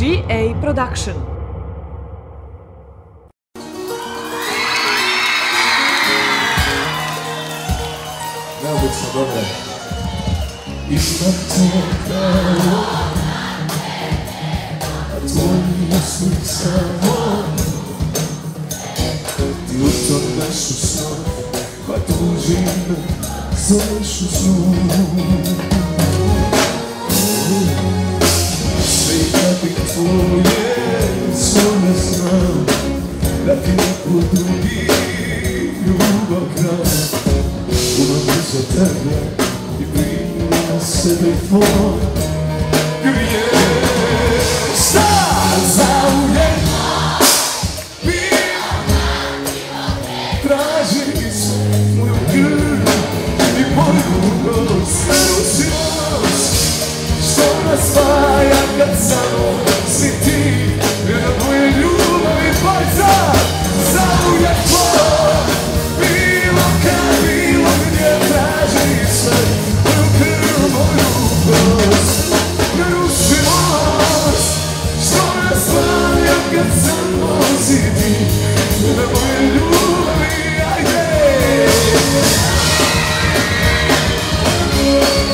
GA Production. Neobično dobre. I smrtno kao, a tvoji misli samo. Ti u tom našu snov, pa tužim me, zoveš u snu. Sve i kad bih tvoje svome znam, da ti neko drugi ljubav kraj. Umam za tebe i brim na sebe tvoj grijeh. Zauvijek traži moju krv i moju noć. Nerušivost što nas spaja kad samo si ti. Jedna moje ljubavi bajza, zauvijek tvoj. Bilo kad bilo gdje traži sve moju krv, moju kost. Nerušivost što nas spaja kad samo si ti. Jedna moje ljubavi, ajde.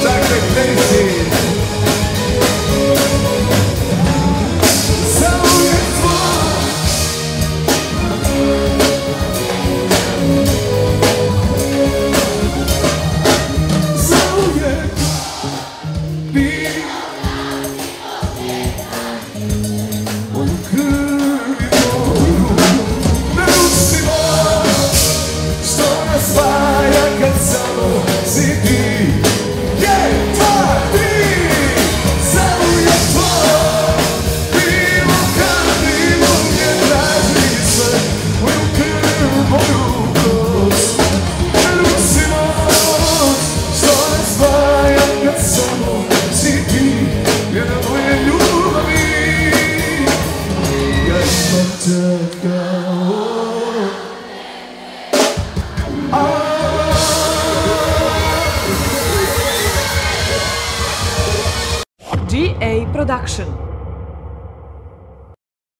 Dakle, Daisy. Zauvijek tvoj. Zauvijek bi moju krv i moju. Nerušivost što nas spaja kad samo si ti. GA Production.